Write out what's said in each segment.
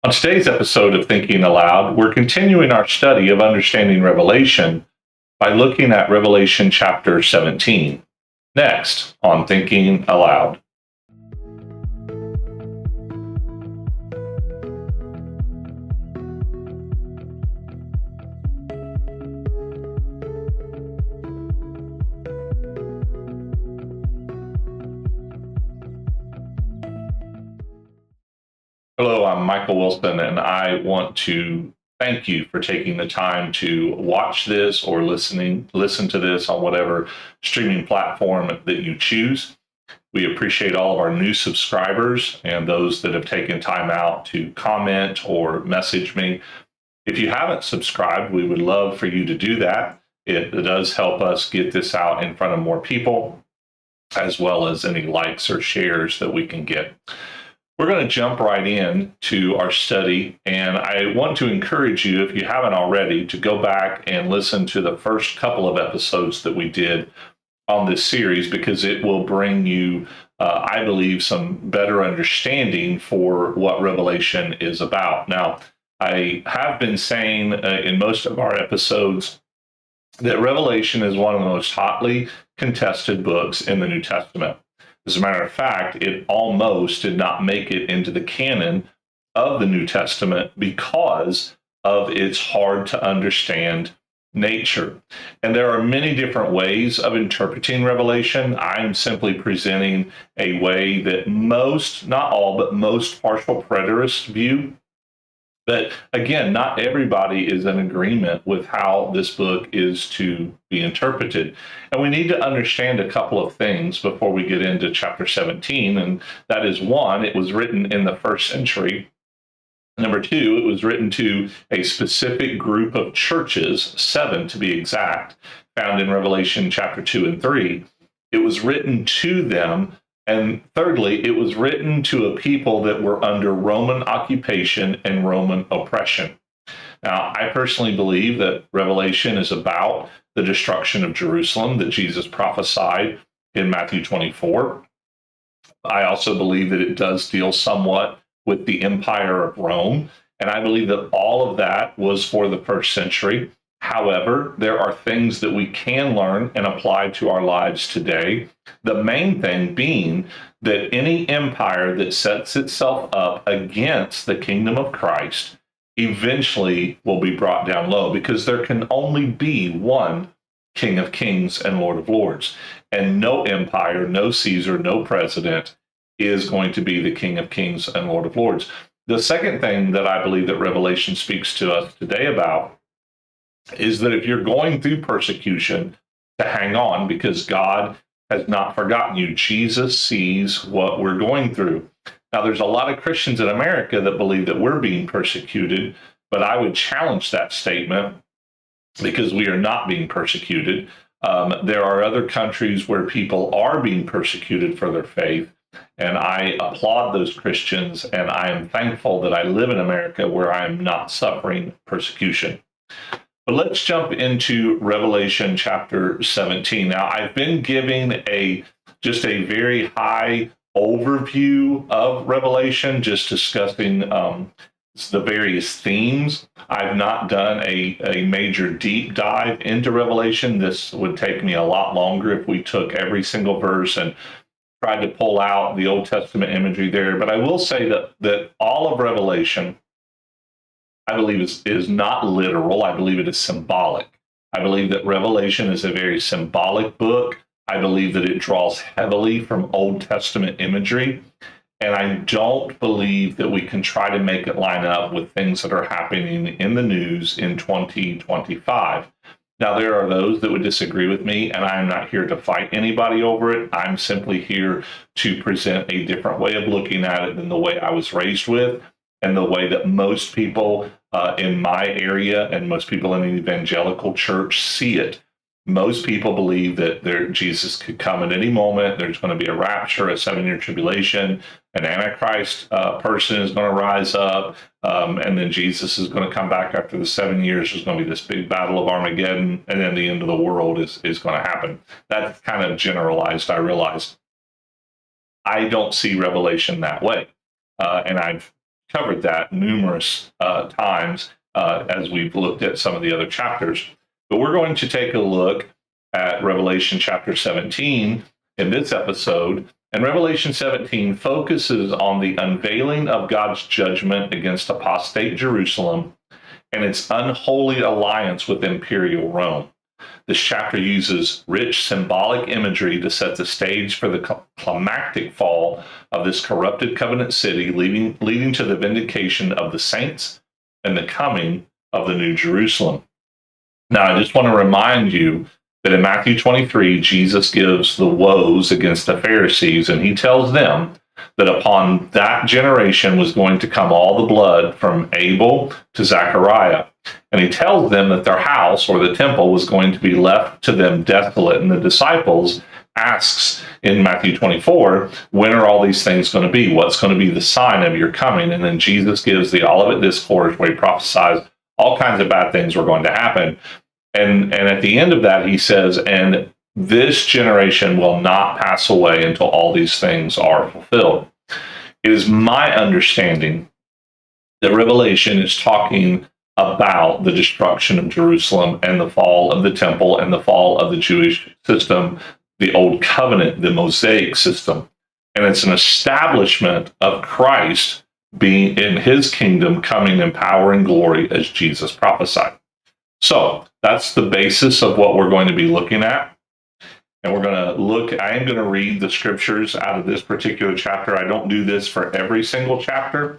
On today's episode of Thinking Aloud, we're continuing our study of understanding Revelation by looking at Revelation chapter 17. Next on Thinking Aloud. Hello, I'm Michael Wilson, and I want to thank you for taking the time to watch this or listen to this on whatever streaming platform that you choose. We appreciate all of our new subscribers and those that have taken time out to comment or message me. If you haven't subscribed, we would love for you to do that. It does help us get this out in front of more people, as well as any likes or shares that we can get. We're going to jump right in to our study, and I want to encourage you, if you haven't already, to go back and listen to the first couple of episodes that we did on this series, because it will bring you, I believe, some better understanding for what Revelation is about. Now, I have been saying in most of our episodes that Revelation is one of the most hotly contested books in the New Testament. As a matter of fact, it almost did not make it into the canon of the New Testament because of its hard to understand nature. And there are many different ways of interpreting Revelation. I'm simply presenting a way that most, not all, but most partial preterists view. But again, not everybody is in agreement with how this book is to be interpreted. And we need to understand a couple of things before we get into chapter 17. And that is, one, it was written in the first century. Number two, it was written to a specific group of churches, 7 to be exact, found in Revelation chapter 2 and 3. It was written to them. And thirdly, it was written to a people that were under Roman occupation and Roman oppression. Now, I personally believe that Revelation is about the destruction of Jerusalem that Jesus prophesied in Matthew 24. I also believe that it does deal somewhat with the empire of Rome. And I believe that all of that was for the first century. However, there are things that we can learn and apply to our lives today. The main thing being that any empire that sets itself up against the kingdom of Christ eventually will be brought down low, because there can only be one King of Kings and Lord of Lords. And no empire, no Caesar, no president is going to be the King of Kings and Lord of Lords. The second thing that I believe that Revelation speaks to us today about is that if you're going through persecution, to hang on, because God has not forgotten you. Jesus sees what we're going through. Now, there's a lot of Christians in America that believe that we're being persecuted, but I would challenge that statement, because we are not being persecuted. There are other countries where people are being persecuted for their faith, and I applaud those Christians, and I am thankful that I live in America where I am not suffering persecution. But let's jump into Revelation chapter 17. Now, I've been giving just a very high overview of Revelation, just discussing the various themes. I've not done a major deep dive into Revelation. This would take me a lot longer if we took every single verse and tried to pull out the Old Testament imagery there. But I will say that all of Revelation, I believe, is not literal. I believe it is symbolic. I believe that Revelation is a very symbolic book. I believe that it draws heavily from Old Testament imagery. And I don't believe that we can try to make it line up with things that are happening in the news in 2025. Now, there are those that would disagree with me, and I'm not here to fight anybody over it. I'm simply here to present a different way of looking at it than the way I was raised with, and the way that most people in my area and most people in the evangelical church see it. Most people believe that Jesus could come at any moment. There's going to be a rapture, a 7-year tribulation, an Antichrist person is going to rise up, and then Jesus is going to come back after the 7 years. There's going to be this big battle of Armageddon, and then the end of the world is going to happen. That's kind of generalized, I realize. I don't see Revelation that way. And I've covered that numerous times as we've looked at some of the other chapters. But we're going to take a look at Revelation chapter 17 in this episode. And Revelation 17 focuses on the unveiling of God's judgment against apostate Jerusalem and its unholy alliance with imperial Rome. This chapter uses rich symbolic imagery to set the stage for the climactic fall of this corrupted covenant city, leading to the vindication of the saints and the coming of the New Jerusalem. Now, I just want to remind you that in Matthew 23, Jesus gives the woes against the Pharisees, and he tells them that upon that generation was going to come all the blood from Abel to Zechariah. And he tells them that their house or the temple was going to be left to them desolate. And the disciples asks in Matthew 24, when are all these things going to be? What's going to be the sign of your coming? And then Jesus gives the Olivet Discourse where he prophesies all kinds of bad things were going to happen. And at the end of that, he says, and this generation will not pass away until all these things are fulfilled. It is my understanding that Revelation is talking about the destruction of Jerusalem and the fall of the temple and the fall of the Jewish system, the Old Covenant, the Mosaic system. And it's an establishment of Christ being in his kingdom, coming in power and glory as Jesus prophesied. So that's the basis of what we're going to be looking at. And we're going to look, I am going to read the scriptures out of this particular chapter. I don't do this for every single chapter,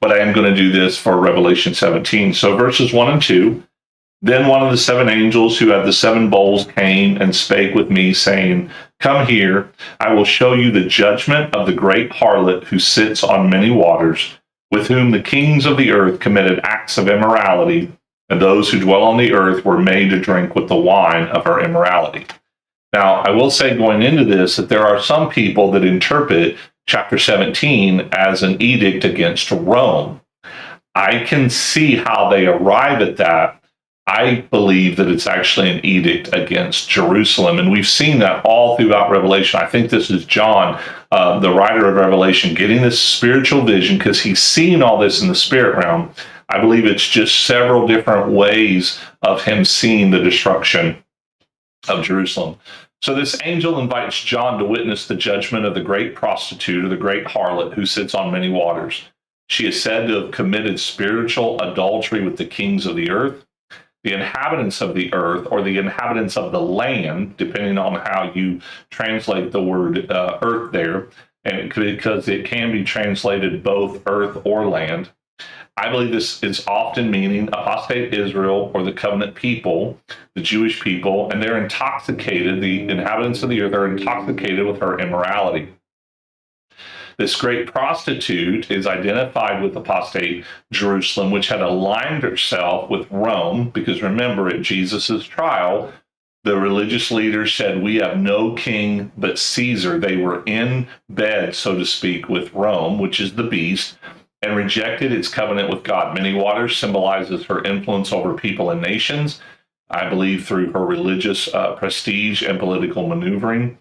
but I am going to do this for Revelation 17. So verses 1 and 2, then one of the seven angels who had the seven bowls came and spake with me, saying, come here, I will show you the judgment of the great harlot who sits on many waters, with whom the kings of the earth committed acts of immorality, and those who dwell on the earth were made to drink with the wine of her immorality. Now, I will say going into this that there are some people that interpret chapter 17 as an edict against Rome. I can see how they arrive at that. I believe that it's actually an edict against Jerusalem, and we've seen that all throughout Revelation. I think this is John, the writer of Revelation, getting this spiritual vision because he's seen all this in the spirit realm. I believe it's just several different ways of him seeing the destruction of Jerusalem. So this angel invites John to witness the judgment of the great prostitute or the great harlot who sits on many waters. She is said to have committed spiritual adultery with the kings of the earth, the inhabitants of the earth, or the inhabitants of the land, depending on how you translate the word earth there, and because it can be translated both earth or land. I believe this is often meaning apostate Israel or the covenant people, the Jewish people, and they're intoxicated, the inhabitants of the earth are intoxicated with her immorality. This great prostitute is identified with apostate Jerusalem, which had aligned herself with Rome, because remember, at Jesus' trial, the religious leaders said, we have no king but Caesar. They were in bed, so to speak, with Rome, which is the beast, and rejected its covenant with God. Many waters symbolizes her influence over people and nations, I believe through her religious prestige and political maneuvering.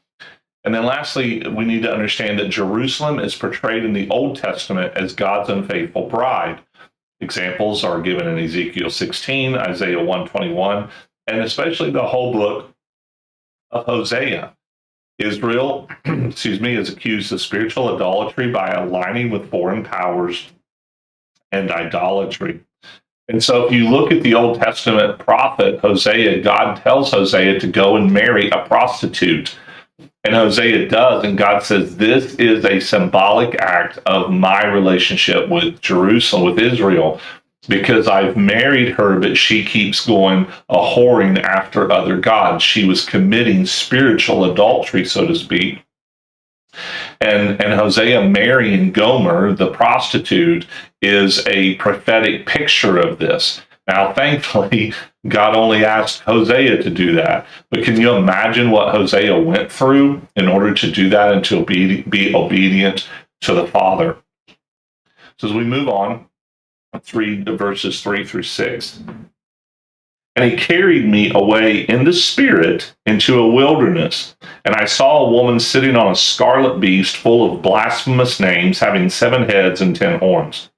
And then lastly, we need to understand that Jerusalem is portrayed in the Old Testament as God's unfaithful bride. Examples are given in Ezekiel 16, Isaiah 121, and especially the whole book of Hosea. Israel, is accused of spiritual idolatry by aligning with foreign powers and idolatry. And so if you look at the Old Testament prophet Hosea, God tells Hosea to go and marry a prostitute. And Hosea does, and God says, this is a symbolic act of my relationship with Jerusalem, with Israel, because I've married her, but she keeps going whoring after other gods. She was committing spiritual adultery, so to speak. And Hosea marrying Gomer, the prostitute, is a prophetic picture of this. Now, thankfully, God only asked Hosea to do that. But can you imagine what Hosea went through in order to do that and to be obedient to the Father? So as we move on, let's read the verses 3 through 6. And he carried me away in the spirit into a wilderness. And I saw a woman sitting on a scarlet beast full of blasphemous names, having 7 heads and 10 horns.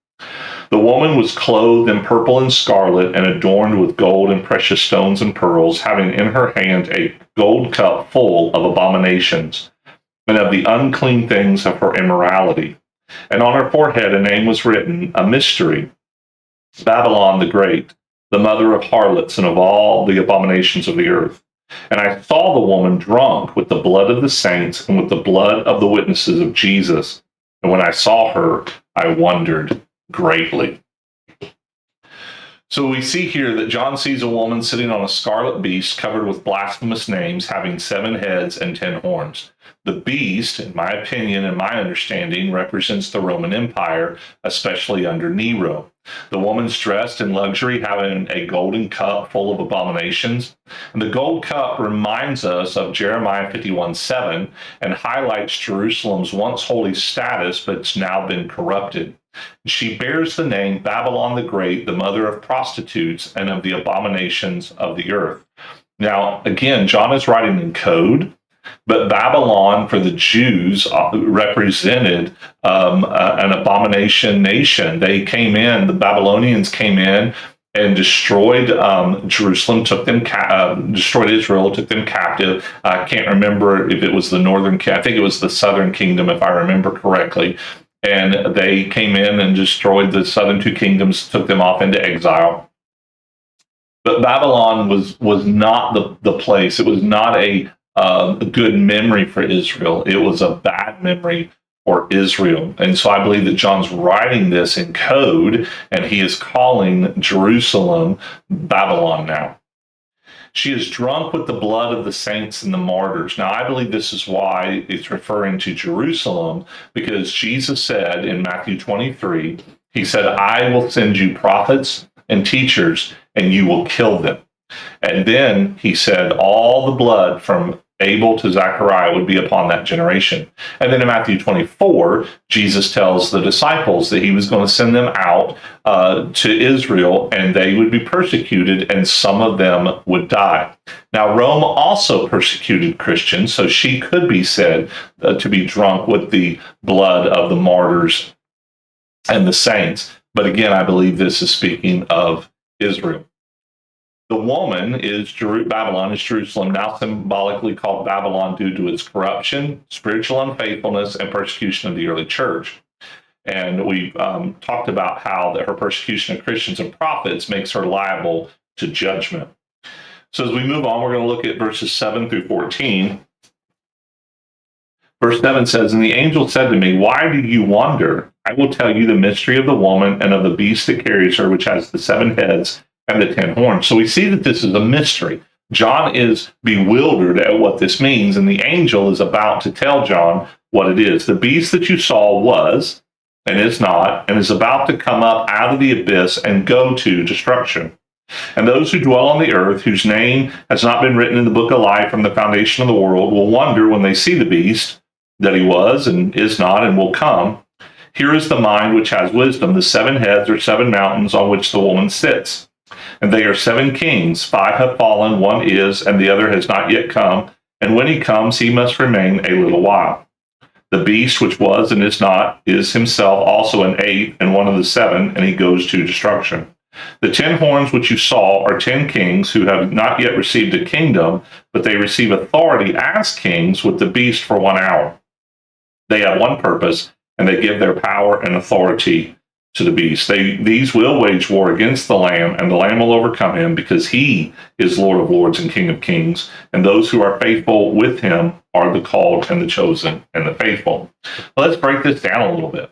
The woman was clothed in purple and scarlet and adorned with gold and precious stones and pearls, having in her hand a gold cup full of abominations and of the unclean things of her immorality. And on her forehead a name was written, a mystery, Babylon the Great, the mother of harlots and of all the abominations of the earth. And I saw the woman drunk with the blood of the saints and with the blood of the witnesses of Jesus. And when I saw her, I wondered greatly. So we see here that John sees a woman sitting on a scarlet beast covered with blasphemous names, having 7 heads and 10 horns. The beast, in my opinion and my understanding, represents the Roman Empire, especially under Nero. The woman's dressed in luxury, having a golden cup full of abominations. And the gold cup reminds us of Jeremiah 51:7 and highlights Jerusalem's once holy status, but it's now been corrupted. She bears the name Babylon the Great, the mother of prostitutes and of the abominations of the earth. Now, again, John is writing in code, but Babylon for the Jews represented an abomination nation. They came in, the Babylonians came in and destroyed Jerusalem, took them, destroyed Israel, took them captive. I can't remember if it was the northern, I think it was the southern kingdom, if I remember correctly. And they came in and destroyed the southern 2 kingdoms, took them off into exile. But Babylon was not the place. It was not a good memory for Israel. It was a bad memory for Israel. And so I believe that John's writing this in code, and he is calling Jerusalem Babylon now. She is drunk with the blood of the saints and the martyrs. Now, I believe this is why it's referring to Jerusalem, because Jesus said in Matthew 23, he said, I will send you prophets and teachers, and you will kill them. And then he said, all the blood from Abel to Zechariah would be upon that generation. And then in Matthew 24, Jesus tells the disciples that he was going to send them out to Israel, and they would be persecuted, and some of them would die. Now, Rome also persecuted Christians, so she could be said to be drunk with the blood of the martyrs and the saints. But again, I believe this is speaking of Israel. The woman is Babylon, is Jerusalem, now symbolically called Babylon due to its corruption, spiritual unfaithfulness, and persecution of the early church. And we talked about how that her persecution of Christians and prophets makes her liable to judgment. So as we move on, we're going to look at verses 7 through 14. Verse 7 says, and the angel said to me, why do you wonder? I will tell you the mystery of the woman and of the beast that carries her, which has the 7 heads and the 10 horns. So we see that this is a mystery. John is bewildered at what this means, and the angel is about to tell John what it is. The beast that you saw was, and is not, and is about to come up out of the abyss and go to destruction. And those who dwell on the earth, whose name has not been written in the book of life from the foundation of the world, will wonder when they see the beast that he was and is not and will come. Here is the mind which has wisdom. The 7 heads are 7 mountains on which the woman sits. And they are 7 kings. 5 have fallen, 1 is, and the other has not yet come. And when he comes, he must remain a little while. The beast which was and is not is himself also an 8th and one of the 7, and he goes to destruction. The 10 horns which you saw are 10 kings who have not yet received a kingdom, but they receive authority as kings with the beast for 1 hour. They have one purpose, and they give their power and authority to the beast. These will wage war against the Lamb, and the Lamb will overcome him, because he is Lord of lords and King of kings. And those who are faithful with him are the called and the chosen and the faithful. Let's break this down a little bit.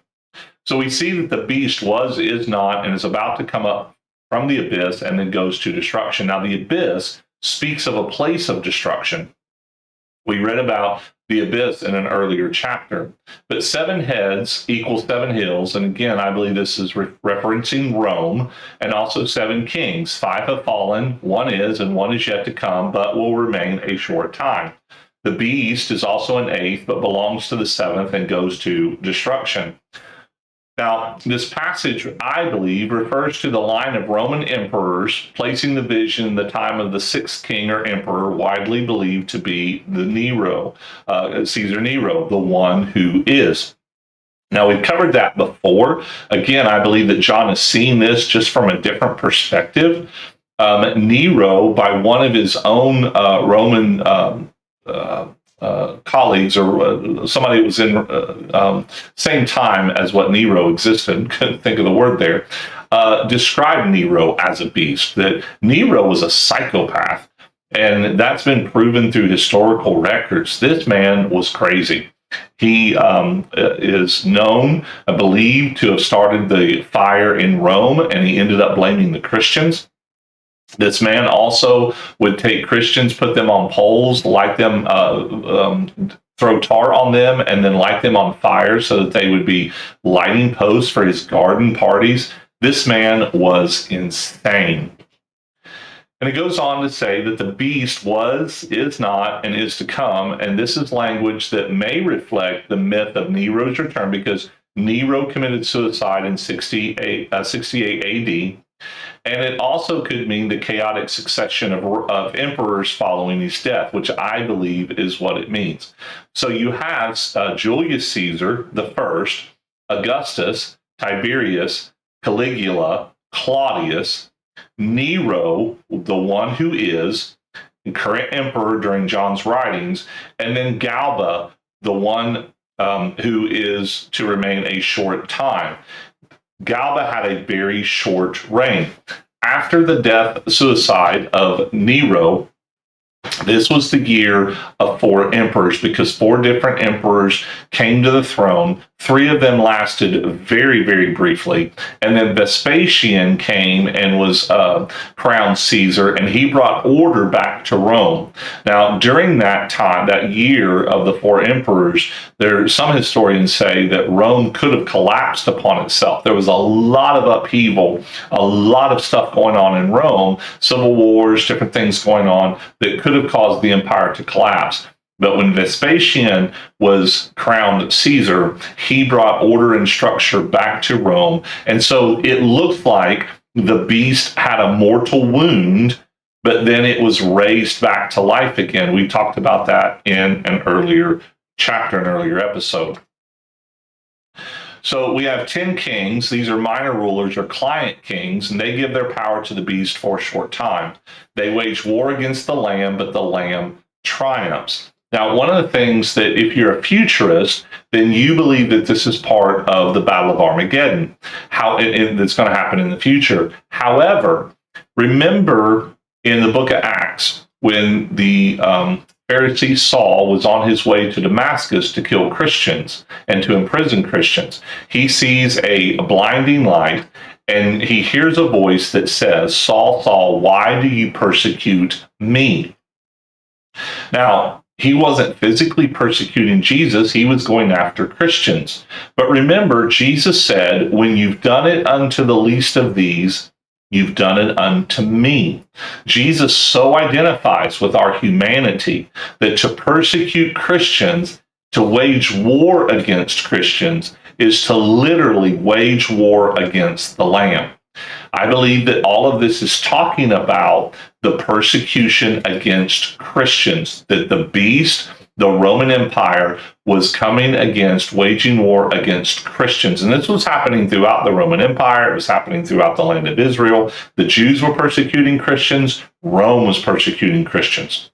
So we see that the beast was, is not, and is about to come up from the abyss and then goes to destruction. Now, the abyss speaks of a place of destruction. We read about the abyss in an earlier chapter. But 7 heads equals 7 hills. And again, I believe this is referencing Rome, and also 7 kings. 5 have fallen, 1 is, and 1 is yet to come, but will remain a short time. The beast is also an 8th, but belongs to the 7th and goes to destruction. Now, this passage, I believe, refers to the line of Roman emperors, placing the vision in the time of the sixth king or emperor, widely believed to be the Nero, Caesar Nero, the one who is. Now, we've covered that before. Again, I believe that John is seeing this just from a different perspective. Nero, by one of his own Roman colleagues, or somebody that was in same time as what Nero existed, couldn't think of the word there, described Nero as a beast, that Nero was a psychopath. And that's been proven through historical records. This man was crazy. He is known, I believe, to have started the fire in Rome, and he ended up blaming the Christians. This man also would take Christians, put them on poles, light them, throw tar on them, and then light them on fire so that they would be lighting posts for his garden parties. This man was insane. And it goes on to say that the beast was, is not, and is to come. And this is language that may reflect the myth of Nero's return, because Nero committed suicide in 68 AD. And it also could mean the chaotic succession of emperors following his death, which I believe is what it means. So you have Julius Caesar the first, Augustus, Tiberius, Caligula, Claudius, Nero, the one who is current emperor during John's writings, and then Galba, the one who is to remain a short time. Galba had a very short reign. After the suicide of Nero, this was the year of 4 emperors, because 4 different emperors came to the throne. 3 of them lasted very, very briefly. And then Vespasian came and was crowned Caesar, and he brought order back to Rome. Now, during that time, that year of the 4 emperors, some historians say that Rome could have collapsed upon itself. There was a lot of upheaval, a lot of stuff going on in Rome, civil wars, different things going on that could have caused the empire to collapse. But when Vespasian was crowned Caesar, he brought order and structure back to Rome. And so it looked like the beast had a mortal wound, but then it was raised back to life again. We talked about that in an earlier chapter, an earlier episode. So we have 10 kings. These are minor rulers or client kings, and they give their power to the beast for a short time. They wage war against the Lamb, but the Lamb triumphs. Now, one of the things that if you're a futurist, then you believe that this is part of the Battle of Armageddon, that's going to happen in the future. However, remember in the book of Acts, when the Pharisee Saul was on his way to Damascus to kill Christians and to imprison Christians, he sees a blinding light, and he hears a voice that says, "Saul, Saul, why do you persecute me?" Now, he wasn't physically persecuting Jesus. He was going after Christians. But remember, Jesus said, "When you've done it unto the least of these, you've done it unto me." Jesus so identifies with our humanity that to persecute Christians, to wage war against Christians, is to literally wage war against the Lamb. I believe that all of this is talking about the persecution against Christians, that the beast, the Roman Empire, was coming against, waging war against Christians. And this was happening throughout the Roman Empire. It was happening throughout the land of Israel. The Jews were persecuting Christians. Rome was persecuting Christians.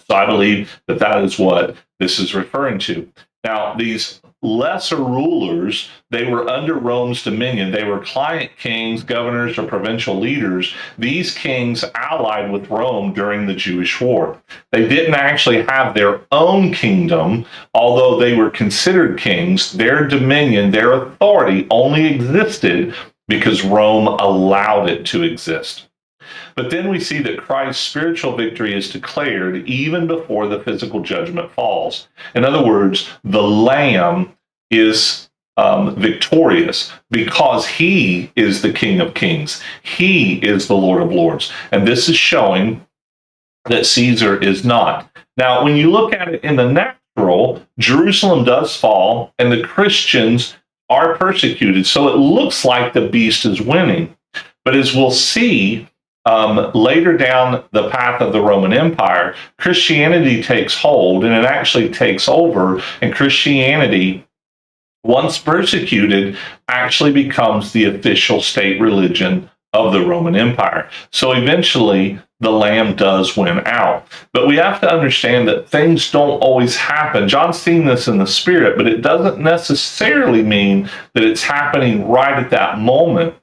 So I believe that that is what this is referring to. Now, these lesser rulers, they were under Rome's dominion. They were client kings, governors, or provincial leaders. These kings allied with Rome during the Jewish war. They didn't actually have their own kingdom, although they were considered kings. Their dominion, their authority only existed because Rome allowed it to exist. But then we see that Christ's spiritual victory is declared even before the physical judgment falls. In other words, the Lamb is victorious because he is the King of Kings. He is the Lord of Lords. And this is showing that Caesar is not. Now, when you look at it in the natural, Jerusalem does fall, and the Christians are persecuted. So it looks like the beast is winning. But as we'll see later down the path of the Roman Empire, Christianity takes hold and it actually takes over. And Christianity, once persecuted, actually becomes the official state religion of the Roman Empire. So eventually, the Lamb does win out. But we have to understand that things don't always happen. John's seeing this in the spirit, but it doesn't necessarily mean that it's happening right at that moment.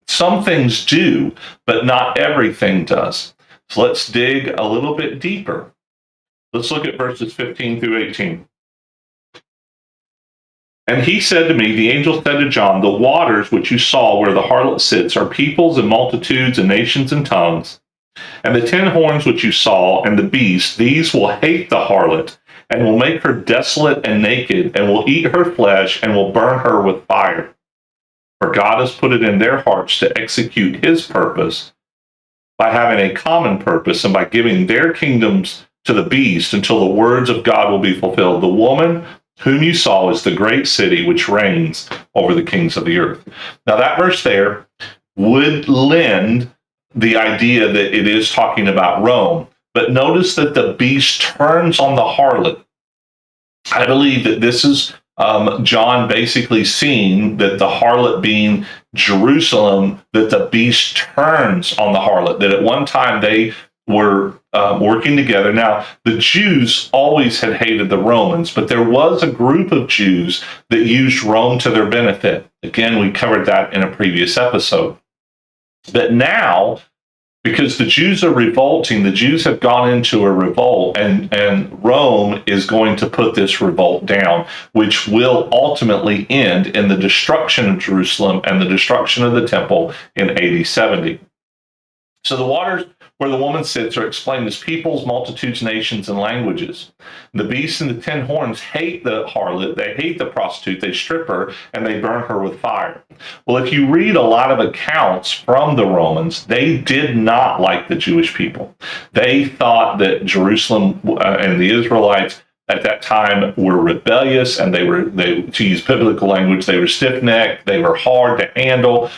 Some things do, but not everything does. So let's dig a little bit deeper. Let's look at verses 15 through 18. And he said to me, the angel said to John, the waters which you saw where the harlot sits are peoples and multitudes and nations and tongues. And the 10 horns which you saw and the beast, these will hate the harlot and will make her desolate and naked and will eat her flesh and will burn her with fire. For God has put it in their hearts to execute his purpose by having a common purpose and by giving their kingdoms to the beast until the words of God will be fulfilled. The woman whom you saw is the great city which reigns over the kings of the earth. Now that verse there would lend the idea that it is talking about Rome. But notice that the beast turns on the harlot. I believe that this is John basically seeing that the harlot being Jerusalem, that the beast turns on the harlot, that at one time they were working together. Now, the Jews always had hated the Romans, but there was a group of Jews that used Rome to their benefit. Again, we covered that in a previous episode. But now, because the Jews are revolting, the Jews have gone into a revolt, and Rome is going to put this revolt down, which will ultimately end in the destruction of Jerusalem and the destruction of the temple in AD 70. So the waters where the woman sits are explained as peoples, multitudes, nations, and languages. The beast and the 10 horns hate the harlot, they hate the prostitute, they strip her, and they burn her with fire. Well, if you read a lot of accounts from the Romans, they did not like the Jewish people. They thought that Jerusalem and the Israelites at that time were rebellious, and they to use biblical language, they were stiff-necked, they were hard to handle.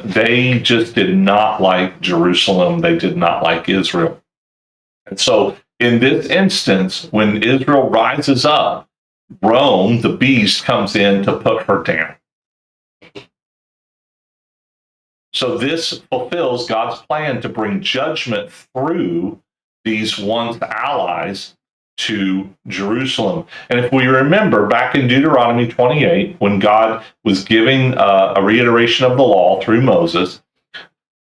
They just did not like Jerusalem. They did not like Israel. And so in this instance, when Israel rises up, Rome, the beast, comes in to put her down. So this fulfills God's plan to bring judgment through these once allies to Jerusalem. And if we remember back in Deuteronomy 28, when God was giving a reiteration of the law through Moses,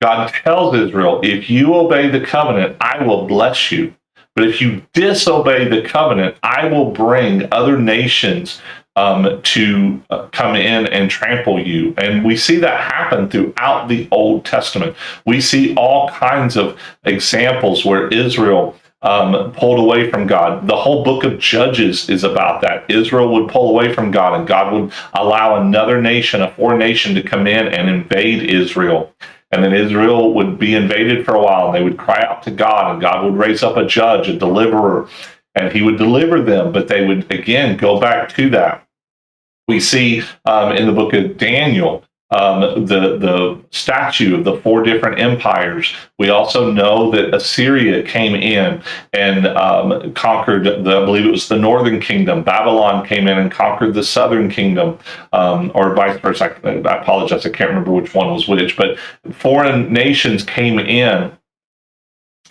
God tells Israel, if you obey the covenant, I will bless you. But if you disobey the covenant, I will bring other nations to come in and trample you. And we see that happen throughout the Old Testament. We see all kinds of examples where Israel pulled away from God. The whole book of Judges is about that. Israel would pull away from God, and God would allow another nation, a foreign nation, to come in and invade Israel. And then Israel would be invaded for a while, and they would cry out to God, and God would raise up a judge, a deliverer, and he would deliver them, but they would, again, go back to that. We see in the book of Daniel, the statue of the 4 different empires. We also know that Assyria came in and conquered, I believe it was the northern kingdom. Babylon came in and conquered the southern kingdom, or vice versa. I apologize, I can't remember which one was which, but foreign nations came in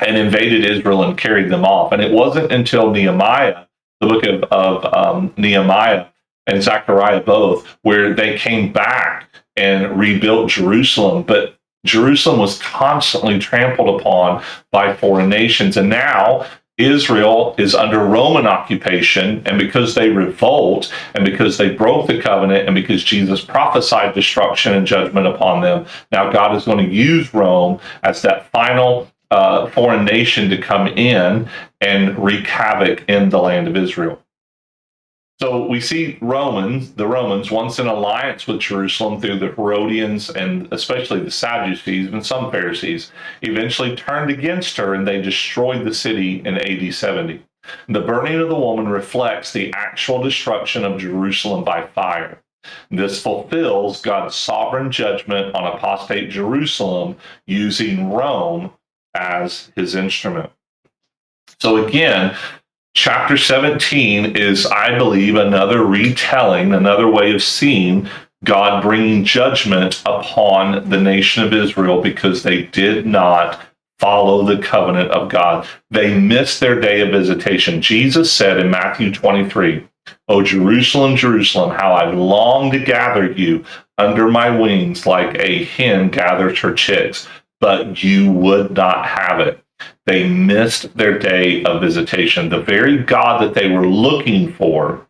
and invaded Israel and carried them off. And it wasn't until Nehemiah, the book of Nehemiah and Zechariah both, where they came back and rebuilt Jerusalem. But Jerusalem was constantly trampled upon by foreign nations. And now Israel is under Roman occupation. And because they revolt, and because they broke the covenant, and because Jesus prophesied destruction and judgment upon them, now God is going to use Rome as that final foreign nation to come in and wreak havoc in the land of Israel. So we see the Romans, once in alliance with Jerusalem through the Herodians and especially the Sadducees and some Pharisees, eventually turned against her, and they destroyed the city in AD 70. The burning of the woman reflects the actual destruction of Jerusalem by fire. This fulfills God's sovereign judgment on apostate Jerusalem using Rome as his instrument. So again, chapter 17 is, I believe, another retelling, another way of seeing God bringing judgment upon the nation of Israel because they did not follow the covenant of God. They missed their day of visitation. Jesus said in Matthew 23, "O Jerusalem, Jerusalem, how I long to gather you under my wings like a hen gathers her chicks, but you would not have it." They missed their day of visitation. The very God that they were looking for,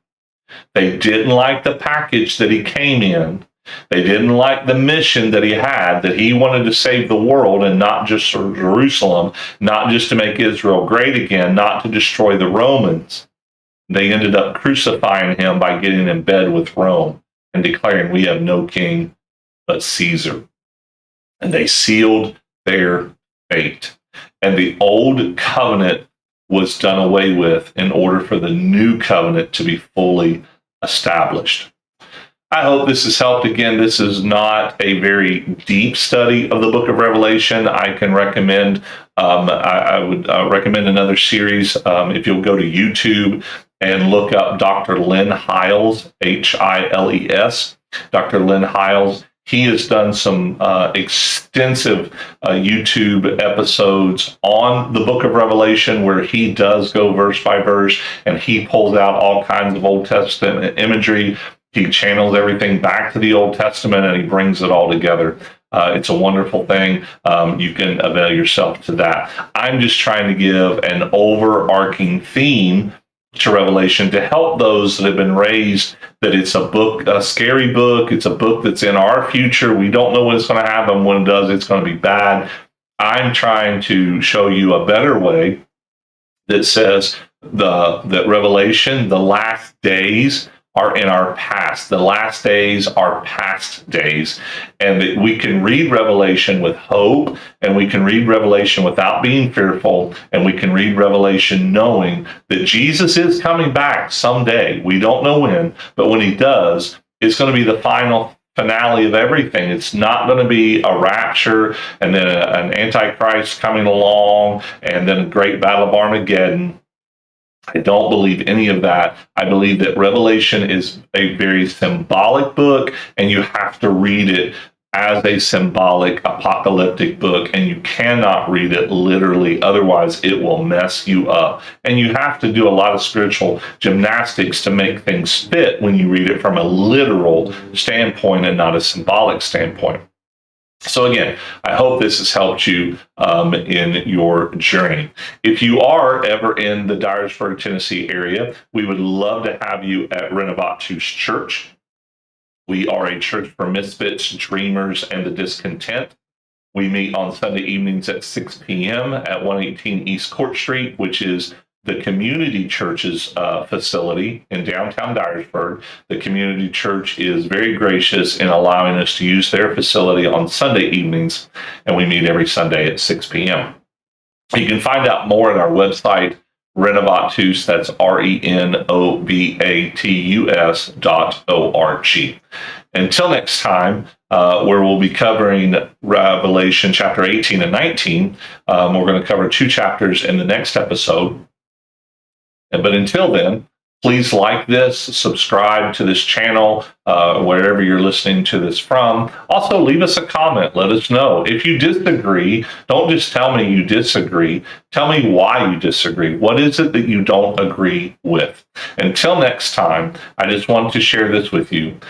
they didn't like the package that he came in. They didn't like the mission that he had, that he wanted to save the world and not just Jerusalem, not just to make Israel great again, not to destroy the Romans. They ended up crucifying him by getting in bed with Rome and declaring, "We have no king but Caesar." And they sealed their fate. And the old covenant was done away with in order for the new covenant to be fully established. I hope this has helped. Again, this is not a very deep study of the book of Revelation. I can recommend, I would recommend another series. If you'll go to YouTube and look up Dr. Lynn Hiles, Hiles, Dr. Lynn Hiles. He has done some extensive YouTube episodes on the book of Revelation where he does go verse by verse and he pulls out all kinds of Old Testament imagery. He channels everything back to the Old Testament and he brings it all together. It's a wonderful thing. You can avail yourself to that. I'm just trying to give an overarching theme to Revelation to help those that have been raised that it's a book, a scary book. It's a book that's in our future. We don't know when it's going to happen. When it does, it's going to be bad. I'm trying to show you a better way that says that Revelation, the last days, are in our past. The last days are past days. And that we can read Revelation with hope, and we can read Revelation without being fearful, and we can read Revelation knowing that Jesus is coming back someday. We don't know when, but when he does, it's going to be the final finale of everything. It's not going to be a rapture and then an antichrist coming along and then a great battle of Armageddon. I don't believe any of that. I believe that Revelation is a very symbolic book, and you have to read it as a symbolic apocalyptic book, and you cannot read it literally. Otherwise, it will mess you up. And you have to do a lot of spiritual gymnastics to make things fit when you read it from a literal standpoint and not a symbolic standpoint. So again, I hope this has helped you in your journey. If you are ever in the Dyersburg, Tennessee area, we would love to have you at Renovatus Church. We are a church for misfits, dreamers, and the discontent. We meet on Sunday evenings at 6 p.m. at 118 East Court Street, which is the community church's facility in downtown Dyersburg. The community church is very gracious in allowing us to use their facility on Sunday evenings, and we meet every Sunday at 6 p.m. You can find out more at our website, Renovatus, that's RENOVATUS.org. Until next time, where we'll be covering Revelation chapter 18 and 19, we're going to cover 2 chapters in the next episode. But until then, please like this, subscribe to this channel, wherever you're listening to this from. Also, leave us a comment. Let us know. If you disagree, don't just tell me you disagree. Tell me why you disagree. What is it that you don't agree with? Until next time, I just want to share this with you.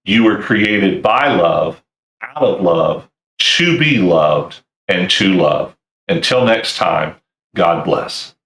You were created by love, out of love, to be loved, and to love. Until next time, God bless.